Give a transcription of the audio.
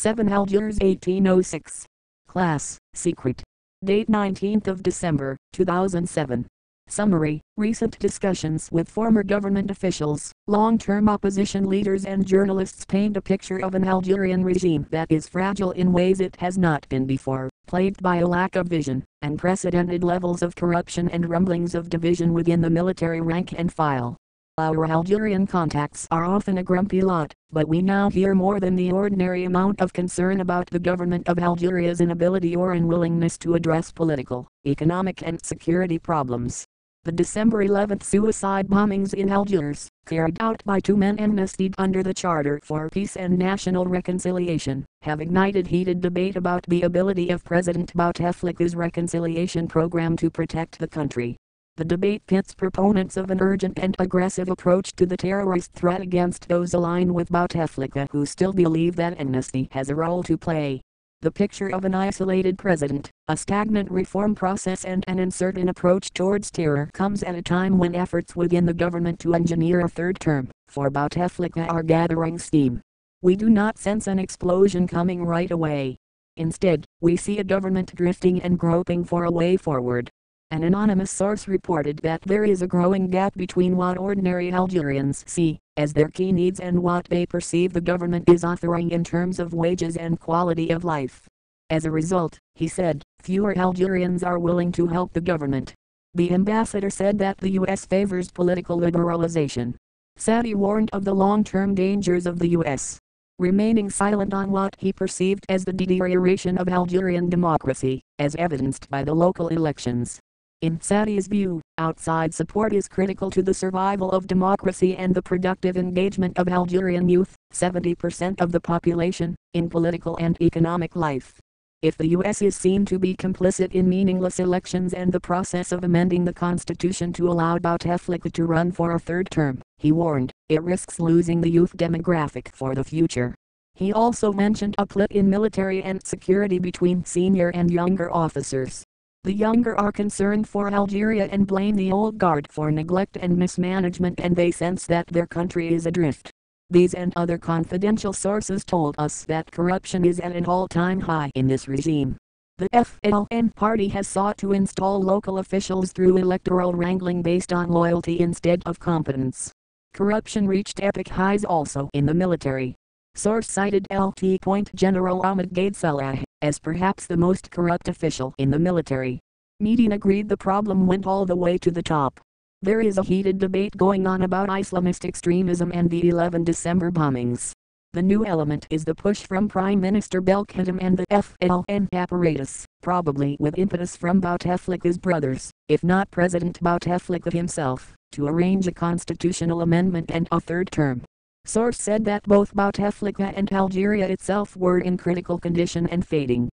7 Algiers 1806. Class, secret. Date 19th of December, 2007. Summary: recent discussions with former government officials, long-term opposition leaders and journalists paint a picture of an Algerian regime that is fragile in ways it has not been before, plagued by a lack of vision, unprecedented levels of corruption and rumblings of division within the military rank and file. Our Algerian contacts are often a grumpy lot, but we now hear more than the ordinary amount of concern about the government of Algeria's inability or unwillingness to address political, economic and security problems. The December 11th suicide bombings in Algiers, carried out by 2 men amnestied under the Charter for Peace and National Reconciliation, have ignited heated debate about the ability of President Bouteflika's reconciliation program to protect the country. The debate pits proponents of an urgent and aggressive approach to the terrorist threat against those aligned with Bouteflika who still believe that amnesty has a role to play. The picture of an isolated president, a stagnant reform process and an uncertain approach towards terror comes at a time when efforts within the government to engineer a third term for Bouteflika are gathering steam. We do not sense an explosion coming right away. Instead, we see a government drifting and groping for a way forward. An anonymous source reported that there is a growing gap between what ordinary Algerians see as their key needs and what they perceive the government is offering in terms of wages and quality of life. As a result, he said, fewer Algerians are willing to help the government. The ambassador said that the U.S. favors political liberalization. Salah warned of the long-term dangers of the U.S. remaining silent on what he perceived as the deterioration of Algerian democracy, as evidenced by the local elections. In Salah's view, outside support is critical to the survival of democracy and the productive engagement of Algerian youth, 70% of the population, in political and economic life. If the U.S. is seen to be complicit in meaningless elections and the process of amending the constitution to allow Bouteflika to run for a third term, he warned, it risks losing the youth demographic for the future. He also mentioned a split in military and security between senior and younger officers. The younger are concerned for Algeria and blame the old guard for neglect and mismanagement, and they sense that their country is adrift. These and other confidential sources told us that corruption is at an all-time high in this regime. The FLN party has sought to install local officials through electoral wrangling based on loyalty instead of competence. Corruption reached epic highs also in the military. Source cited Lt. Point General Ahmad Gaid Salah as perhaps the most corrupt official in the military. Meeting agreed the problem went all the way to the top. There is a heated debate going on about Islamist extremism and the 11 December bombings. The new element is the push from Prime Minister Belkacem and the FLN apparatus, probably with impetus from Bouteflika's brothers, if not President Bouteflika himself, to arrange a constitutional amendment and a third term. Source said that both Bouteflika and Algeria itself were in critical condition and fading.